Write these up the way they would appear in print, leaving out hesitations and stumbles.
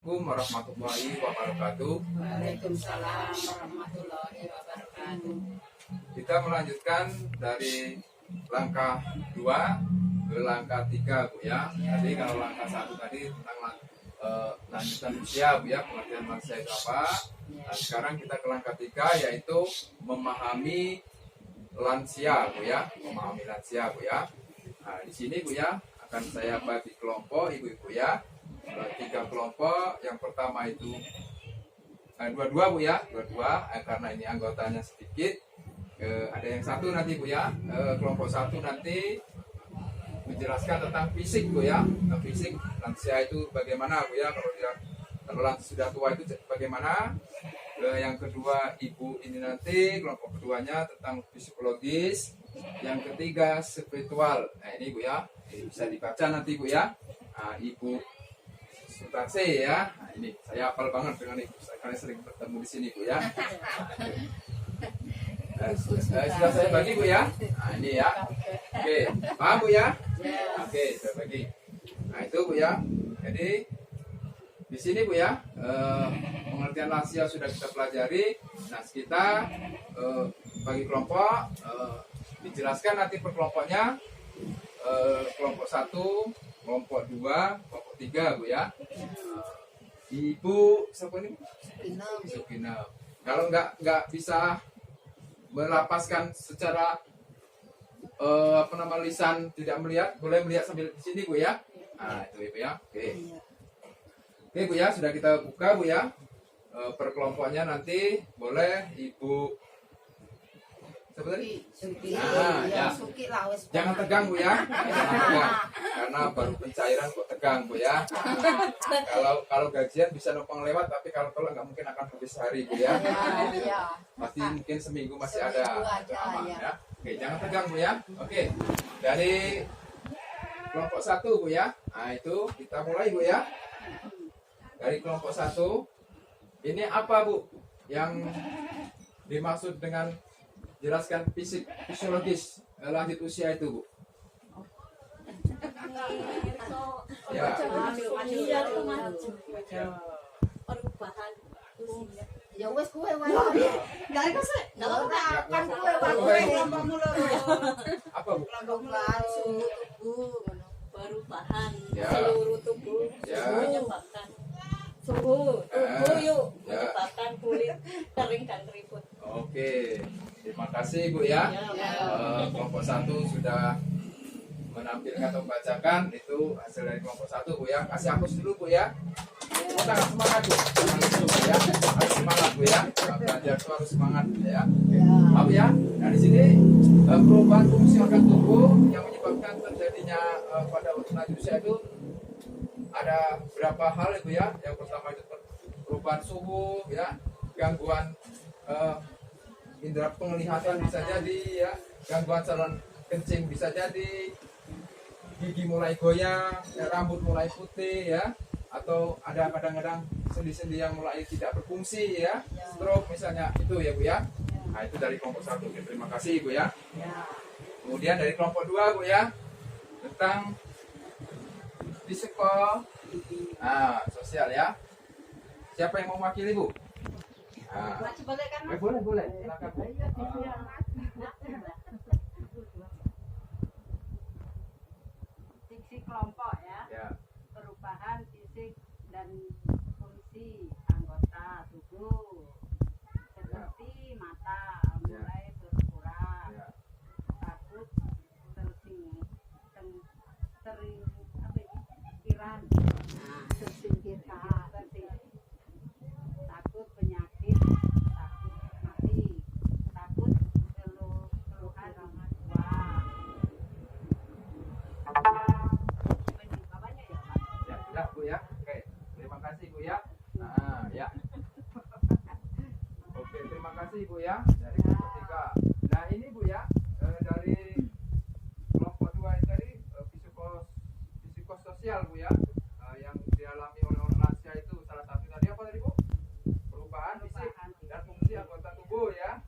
Assalamualaikum warahmatullahi wabarakatuh. Waalaikumsalam warahmatullahi wabarakatuh. Kita melanjutkan dari langkah 2 ke langkah 3, Bu ya. Jadi kalau langkah 1 tadi tentang lanjutan usia, Bu ya, pengertian lansia itu apa. Nah, sekarang kita ke langkah 3 yaitu memahami lansia, Bu ya. Memahami lansia, Bu ya. Nah, di sini Bu ya akan saya bagi kelompok ibu-ibu ya. 3 kelompok. Yang pertama itu dua-dua Bu ya, dua-dua karena ini anggotanya sedikit. Ada yang satu nanti Bu ya, kelompok 1 nanti menjelaskan tentang fisik Bu ya. Fisik lansia itu bagaimana Bu ya, kalau lansia sudah tua itu bagaimana. Yang kedua ibu ini nanti kelompok keduanya tentang psikologis. Yang ketiga spiritual. Nah ini Bu ya, ini bisa dibaca nanti Bu ya. Nah, Ibu Sutarse ya. Nah, ini saya hafal banget dengan ibu, karena sering bertemu di sini Bu ya. Sudah saya bagi Bu ya. Nah ini ya. Oke, paham Bu ya? Oke, saya bagi. Nah itu Bu ya. Jadi di sini Bu ya, pengertian lansia sudah kita pelajari. Nah kita bagi kelompok, dijelaskan nanti per kelompoknya. Kelompok 1, kelompok 2, kelompok 3 Bu ya. Ibu siapa ini? Sukina. Kalau nggak bisa melapaskan secara lisan, tidak melihat, boleh melihat sambil di sini Bu ya. Nah itu Ibu ya. Oke Bu ya, sudah kita buka Bu ya. Per kelompoknya nanti boleh Ibu siapa tadi? Nah, ya. Jangan tegang Bu ya. Jangan tegang. Karena baru pencairan kok tegang Bu ya. Kalau gajian bisa numpang lewat, tapi kalau nggak mungkin akan habis hari Bu ya. Pasti mungkin seminggu masih ada aman ya. Oke, jangan tegang Bu ya. Oke. Dari kelompok 1 Bu ya. Nah, itu kita mulai Bu ya. Dari kelompok 1 ini apa Bu yang dimaksud dengan jelaskan fisiologis lanjut usia itu Bu? Ya. Ya wes kue wae. Enggak ada sih. Enggak Kan kue wae. Kelompok mulu. Apa Bu? Kelompok suhu tubuh Perubahan Ya. seluruh tubuh Ya. menyebabkan suhu tubuh yuk Ya. menyebabkan kulit kering dan keriput. Oke. Terima kasih Bu ya. Kelompok 1 sudah menampilkan atau membacakan itu hasil dari kelompok 1 Bu ya. Kasih hapus dulu Bu ya. Tepuk tangan semangat Bu. Semangat dulu, Bu ya. Harus semangat Bu ya. Belajar itu harus semangat ya. Maaf ya. Nah di sini perubahan fungsi organ tubuh yang menyebabkan terjadinya pada waktu lanjut usia itu ada berapa hal itu ya. Yang pertama itu perubahan suhu ya, gangguan indera penglihatan bisa jadi ya, gangguan saluran kencing bisa jadi, gigi mulai goyang, ya, rambut mulai putih ya, atau ada kadang-kadang sendi-sendi yang mulai tidak berfungsi ya, stroke misalnya itu ya Bu ya. Nah itu dari kelompok 1. Oke, terima kasih Bu ya. Kemudian dari kelompok 2 Bu ya, tentang psiko, sosial ya. Siapa yang mau mewakili Bu? Nah. Boleh, silakan Bu. Fungsi kelompok ya. Ya. Perubahan fisik dan fungsi anggota tubuh seperti mata mulai berkurang, Ya. takut takut penyakit, takut mati, takut keluhan orang tua. Bapaknya ya Pak? Ya, sudah Bu ya. Oke, terima kasih Bu ya. Nah, ya. Oke, terima kasih Bu ya. Dari kelompok 3. Nah, ini Bu ya, dari kelompok 2 ini tadi psikososial Bu ya. Yang dialami oleh orang lansia itu salah satu tadi apa tadi Bu? Perubahan fisik dan fungsi anggota tubuh ya.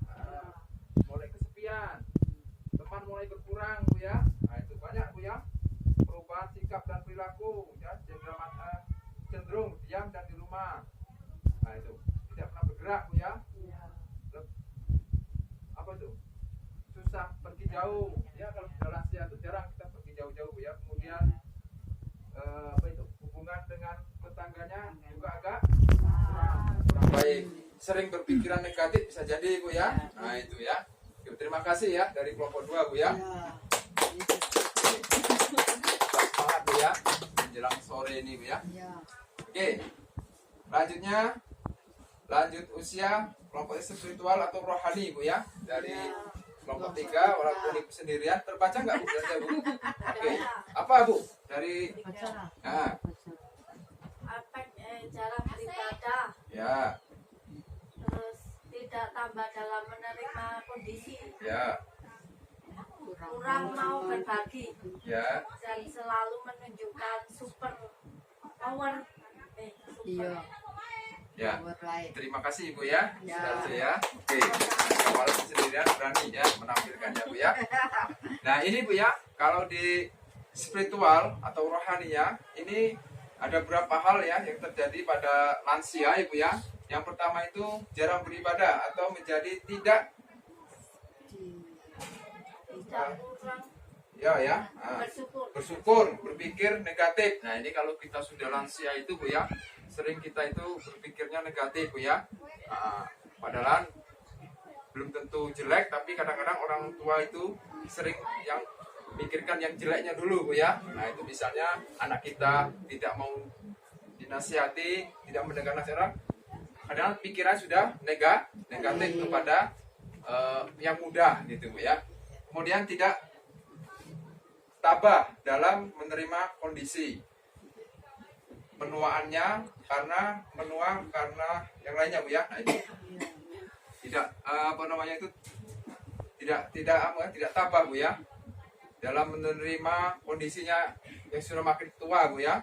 Mulai kesepian, teman mulai berkurang Bu ya. Nah, itu banyak Bu ya. Perubahan sikap dan perilaku ya, cenderung diam dan di rumah lemah. Nah itu tidak pernah bergerak Bu ya. Apa itu? Susah pergi jauh. Ya kalau sudah lansia itu jarang kita pergi jauh-jauh Bu ya. Kemudian apa itu? Hubungan dengan tetangganya juga agak kurang baik. Sering berpikiran negatif bisa jadi Bu ya. Nah itu ya. Oke, terima kasih ya dari kelompok 2 Bu ya. Semangat Bu ya. Menjelang sore ini Bu ya. Oke. Lanjutnya lanjut usia kelompok spiritual atau rohani Bu ya. Dari kelompok 3 walaupun ibu sendirian terbaca nggak Bu? Baca, Bu. Oke. Apa Bu? Dari nah, Aspek cara beribadah, ya, terus tidak tambah dalam menerima kondisi, ya, kurang mau berbagi, ya. dan selalu menunjukkan super power. Iya. Ya. Buat lain. Terima kasih Ibu ya. Ya. Sudah ya. Oke. Walaupun sendirian berani ya menampilkannya Bu ya. Nah, ini Bu ya, kalau di spiritual atau rohani ya, ini ada beberapa hal ya yang terjadi pada lansia Ibu ya. Yang pertama itu jarang beribadah atau menjadi tidak Tidak kurang ya, bersyukur. bersyukur, berpikir negatif. Nah, ini kalau kita sudah lansia itu Bu ya, sering kita itu berpikirnya negatif Bu ya. Padahal belum tentu jelek, tapi kadang-kadang orang tua itu sering yang pikirkan yang jeleknya dulu Bu ya. Nah itu misalnya anak kita tidak mau dinasihati, tidak mendengar nasihat, kadang pikiran sudah negatif kepada yang muda gitu Bu ya. Kemudian tidak tabah dalam menerima kondisi menuaannya karena yang lainnya Bu ya. Nah itu tidak tidak tabah Bu ya dalam menerima kondisinya yang sudah makin tua Bu ya.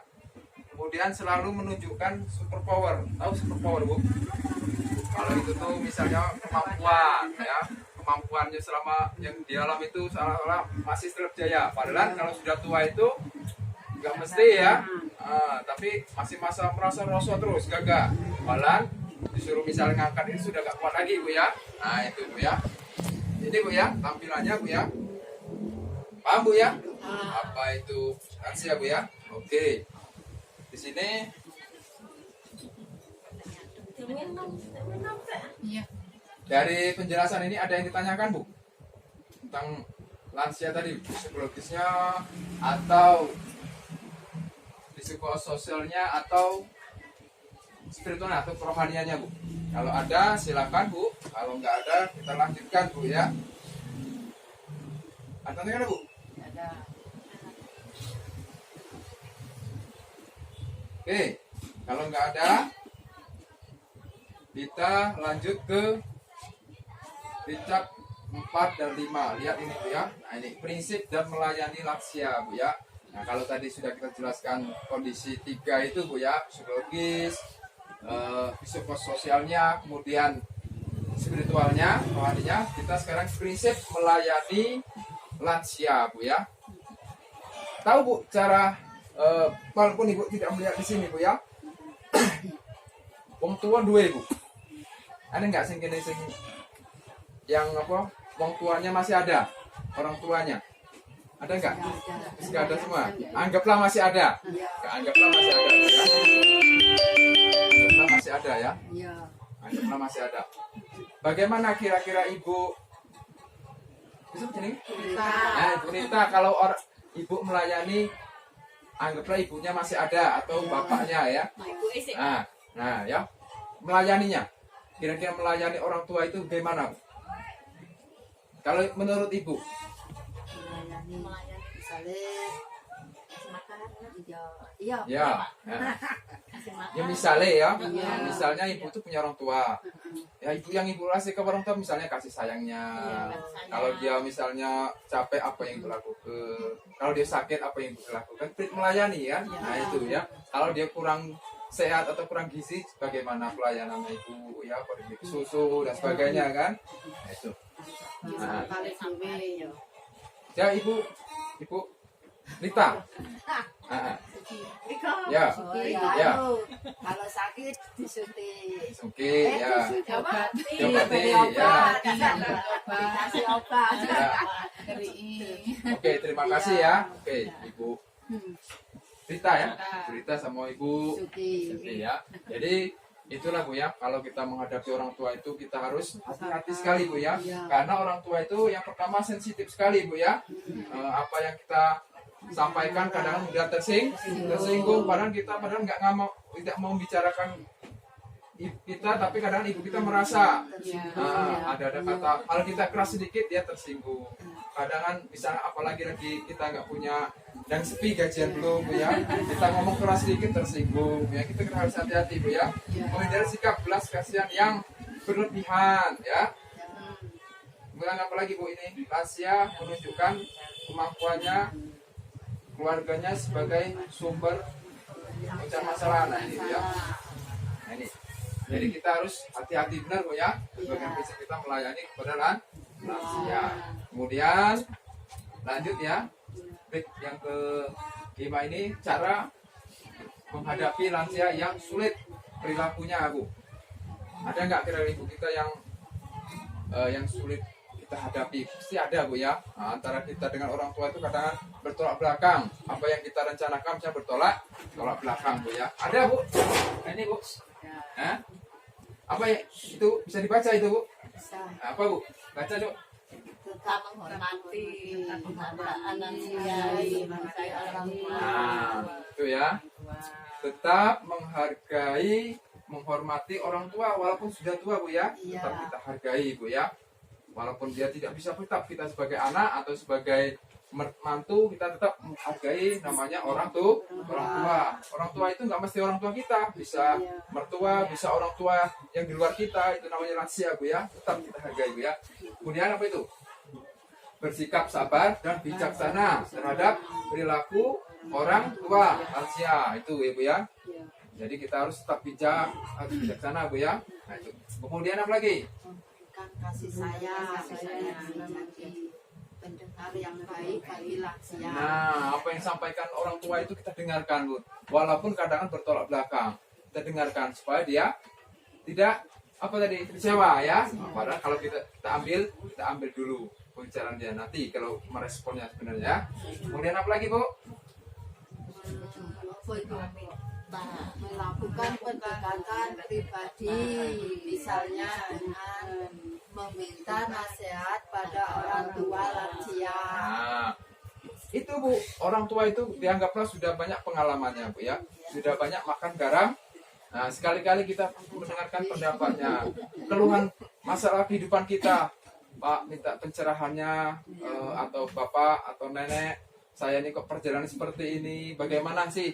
Kemudian selalu menunjukkan super power. Tahu super power Bu? Kalau itu tuh misalnya kemampuan ya, kemampuannya selama yang di alam itu seolah-olah masih tetap jaya. Padahal kalau sudah tua itu nggak mesti ya, tapi masih merasa rosot terus gagah. Padahal disuruh misalnya ngangkat ini sudah gak kuat lagi Bu ya. Nah itu Bu ya. Ini Bu ya tampilannya Bu ya. Paham Bu ya? Apa itu lansia Bu ya? Oke. Di sini Iya. dari penjelasan ini ada yang ditanyakan Bu tentang lansia tadi, psikologisnya atau psikososialnya atau spiritualnya atau kerohaniannya Bu. Kalau ada silakan Bu, kalau nggak ada kita lanjutkan Bu ya. Ada nggak Bu? Ada. Oke, kalau nggak ada kita lanjut ke tingkat 4 dan 5. Lihat ini Bu ya. Nah ini prinsip dan melayani lansia Bu ya. Nah kalau tadi sudah kita jelaskan kondisi 3 itu Bu ya, psikologis, psikososialnya, kemudian spiritualnya, rohaninya. Kita sekarang prinsip melayani lansia Bu ya. Tahu Bu cara walaupun Ibu tidak melihat di sini Bu ya. Wong tua dua Bu. Ada nggak sing kene sing yang apa? Wong tuanya masih ada, orang tuanya. Ada nggak? Nggak ada semua. Anggaplah masih ada. Anggaplah masih ada. Ya. Anggaplah masih ada ya. Iya. Anggaplah masih ada. Bagaimana kira-kira Ibu? Bisa begini? Nah, Ibu Nita kalau Ibu melayani, anggaplah ibunya masih ada atau bapaknya ya. Nah ya, melayaninya. Kira-kira melayani orang tua itu bagaimana? Kalau menurut Ibu? Melayani misalnya iya. Ya. Nah. Ya misalnya ya, misalnya Ibu tuh punya orang tua. Ya Ibu yang Ibu kasih ke orang tua misalnya kasih sayangnya. Kalau dia misalnya capek apa yang Ibu lakukan. Kalau dia sakit apa yang Ibu lakukan. Melayani ya. Nah itu ya. Kalau dia kurang sehat atau kurang gizi, bagaimana pelayanan Ibu ya, beri susu dan sebagainya kan. Nah, itu. Nah. Ya Ibu Rita. Ya. Ya. Kalau sakit disuntik. Oke, ya. Diobati. Diobati, ya. Dikasih obat. Ya. Oke, terima kasih ya. Oke, Ibu Rita ya. Bu Rita sama Ibu Suki. Suti ya. Jadi itulah Bu ya, kalau kita menghadapi orang tua itu kita harus hati-hati sekali Bu ya. Karena orang tua itu yang pertama sensitif sekali Bu ya. Apa yang kita sampaikan kadang mudah tersinggung, padahal kita tidak mau membicarakan kita, tapi kadang ibu kita merasa ada kata kalau kita keras sedikit dia tersinggung. Kadang kan bisa apalagi lagi kita nggak punya dan sepi gajian belum Bu ya, kita ngomong keras sedikit tersinggung ya, kita harus hati-hati Bu ya, menghindari sikap belas kasihan yang berlebihan ya. Kemudian apalagi Bu ini lansia menunjukkan kemampuannya keluarganya sebagai sumber pencari masalah. Nah ini ya. Nah, ini. Jadi kita harus hati-hati benar Bu ya, sebagai prinsip kita melayani kepada lansia. Kemudian lanjut ya, yang kelima ini cara menghadapi lansia yang sulit perilakunya Bu. Ada nggak kira-kira ibu kita yang sulit kita hadapi? Pasti ada Bu ya. Nah, antara kita dengan orang tua itu kadang bertolak belakang. Apa yang kita rencanakan bisa bertolak belakang Bu ya. Ada Bu? Nah, ini Bu. Hah? Apa ya? Itu bisa dibaca itu Bu? Bisa. Apa Bu? Baca Cok. Tetap menghormati keadaan lansia, orang tua. Nah, itu ya. Tetap menghormati orang tua walaupun sudah tua Bu ya. Iya. Tetap kita hargai Bu ya. Walaupun dia tidak bisa, tetap kita sebagai anak atau sebagai mantu kita tetap menghargai namanya orang tua. Orang tua itu nggak mesti orang tua kita, bisa mertua, bisa orang tua yang di luar kita, itu namanya lansia Bu ya. Tetap kita hargai Bu ya. Kemudian apa itu? Bersikap sabar dan bijaksana terhadap perilaku orang tua lansia itu ya Bu ya. Jadi kita harus tetap harus bijaksana Bu ya. Nah, itu. Kemudian apa lagi? Kasih sayang menjadi pendengar yang baik bagi lansia. Nah, apa yang disampaikan orang tua itu kita dengarkan Bu. Walaupun kadang bertolak belakang, kita dengarkan supaya dia tidak kecewa ya. Nah, padahal kalau kita ambil dulu pembicaraan dia, nanti kalau meresponnya sebenarnya. Kemudian apa lagi Bu? Melakukan pendekatan pribadi, misalnya dengan meminta nasihat pada orang tua lansia. Nah, itu Bu, orang tua itu dianggaplah sudah banyak pengalamannya Bu ya, sudah banyak makan garam. Nah, sekali-kali kita mendengarkan pendapatnya, keluhan masalah kehidupan kita, Pak minta pencerahannya, atau Bapak atau Nenek, saya ini kok perjalanan seperti ini, bagaimana sih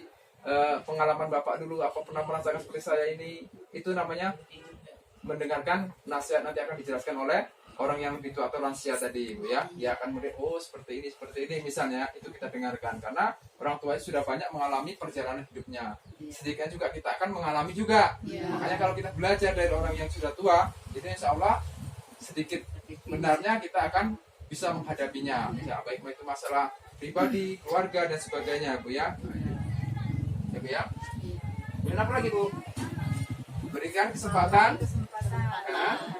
pengalaman Bapak dulu, apa pernah merasakan seperti saya ini? Itu namanya mendengarkan nasihat, nanti akan dijelaskan oleh orang yang lebih tua atau lansia tadi Bu ya. Dia akan melihat, oh seperti ini misalnya, itu kita dengarkan karena orang tua itu sudah banyak mengalami perjalanan hidupnya. Sedikitnya juga kita akan mengalami juga. Makanya kalau kita belajar dari orang yang sudah tua, itu insya Allah sedikit benarnya kita akan bisa menghadapinya. Ya, baik itu masalah pribadi, keluarga dan sebagainya Bu ya. Ya Bu ya. Dan apa lagi Bu? Berikan kesempatan terhadap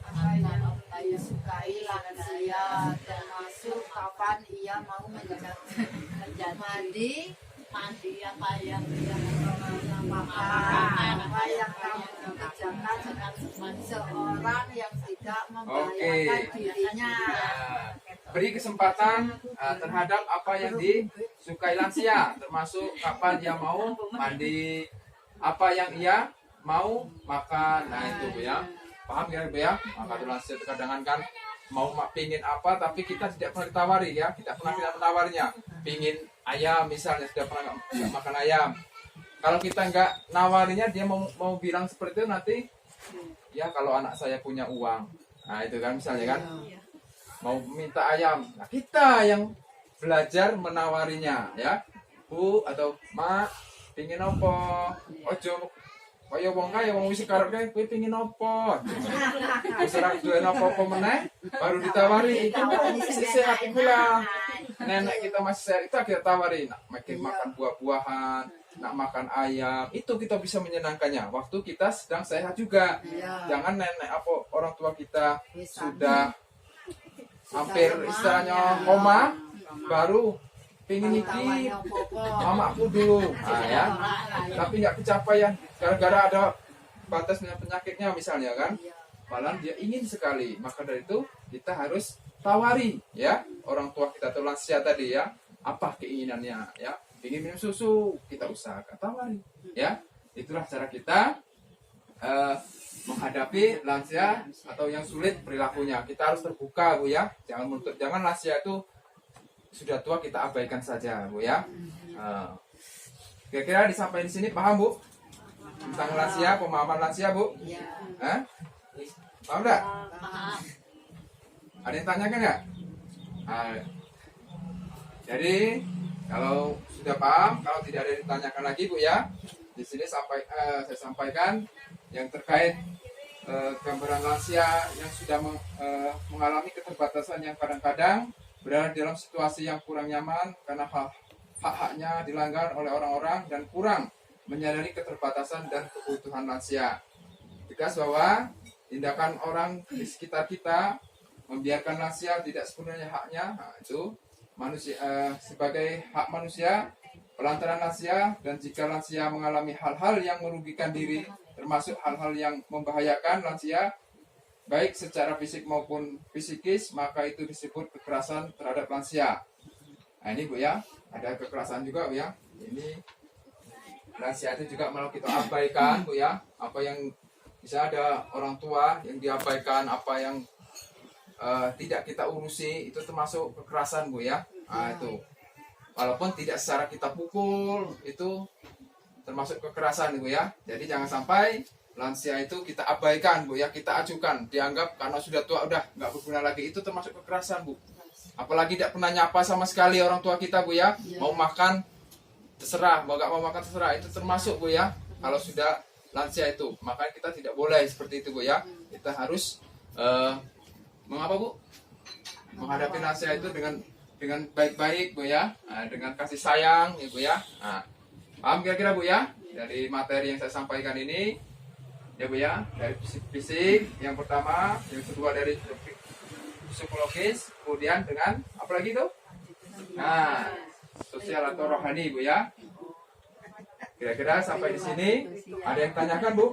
apa yang disukai lansia, termasuk kapan ia mau menjadi mandi, apa yang dia makan, apa yang kamu kerjakan dengan seorang yang tidak membahayakan dirinya. Beri kesempatan terhadap apa yang disukai lansia, termasuk kapan dia mau mandi, apa yang ia mau makan. Nah itu Bu ya, paham ya Bu ya? Maka itu lansia kadang kan mau pingin apa tapi kita tidak pernah ditawari ya, kita menawarinya. Pingin ayam misalnya, sudah pernah nggak makan ayam. Kalau kita nggak nawarinya, dia mau bilang seperti itu nanti ya, kalau anak saya punya uang, nah itu kan misalnya kan mau minta ayam, nah kita yang belajar menawarinya ya, Bu atau Mak pingin apa, ojo kaya wong kaya wong wis karepke kowe pengin apa? Wis ora duwe apa-apa meneh baru ditawari. Sisih ati kula. nenek kita masih sehat itu kita tawarin, nak makan buah-buahan, nak makan ayam, itu kita bisa menyenangkannya. Waktu kita sedang sehat juga. Iya. Jangan nenek apa orang tua kita Wis sudah hampir lemah, istilahnya ya. koma, baru pengen iki Tawanya pokok. mamaku dulu, nah, ya. Tapi nggak kecapaian gara-gara ada batasnya penyakitnya misalnya kan. Iya. Malah dia ingin sekali, maka dari itu kita harus tawari ya orang tua kita atau lansia tadi ya, apa keinginannya ya, ingin minum susu, kita usahakan tawari ya. Itulah cara kita menghadapi lansia atau yang sulit perilakunya. Kita harus terbuka Bu ya, jangan lansia itu sudah tua kita abaikan saja Bu ya. Kira-kira disampaikan di sini paham Bu tentang lansia, pemahaman lansia Bu? Iya. Hah? Paham enggak? Paham. Ada yang tanyakan nggak? Nah, jadi kalau sudah paham, kalau tidak ada yang ditanyakan lagi Bu ya, di sini saya sampaikan yang terkait gambaran lansia yang sudah mengalami keterbatasan yang kadang-kadang berada dalam situasi yang kurang nyaman karena hak-haknya dilanggar oleh orang-orang dan kurang menyadari keterbatasan dan kebutuhan lansia. Tegas bahwa tindakan orang di sekitar kita membiarkan lansia tidak sepenuhnya haknya, nah, itu manusia sebagai hak manusia, pelantaran lansia, dan jika lansia mengalami hal-hal yang merugikan diri, termasuk hal-hal yang membahayakan lansia, baik secara fisik maupun psikis, maka itu disebut kekerasan terhadap lansia. Nah ini Bu ya, ada kekerasan juga Bu ya. Ini lansia itu juga malah kita abaikan Bu ya, apa yang bisa ada orang tua yang diabaikan, apa yang tidak kita urusi, itu termasuk kekerasan Bu ya. Nah, itu walaupun tidak secara kita pukul, itu termasuk kekerasan Bu ya. Jadi jangan sampai lansia itu kita abaikan Bu ya, kita acukan, dianggap karena sudah tua udah nggak berguna lagi, itu termasuk kekerasan Bu. Apalagi tidak pernah nyapa sama sekali orang tua kita Bu ya, mau makan terserah, mau nggak mau makan terserah, itu termasuk Bu ya. Kalau sudah lansia itu, maka kita tidak boleh seperti itu Bu ya. Kita harus mengapa Bu? Menghadapi lansia itu dengan baik-baik Bu ya, dengan kasih sayang ya Bu ya. Nah, paham kira-kira Bu ya dari materi yang saya sampaikan ini ya Bu ya, dari fisik yang pertama, yang kedua dari psikologis, kemudian dengan apa lagi tuh? Nah, sosial atau rohani Bu ya. Kira-kira sampai di sini ada yang tanyakan Bu?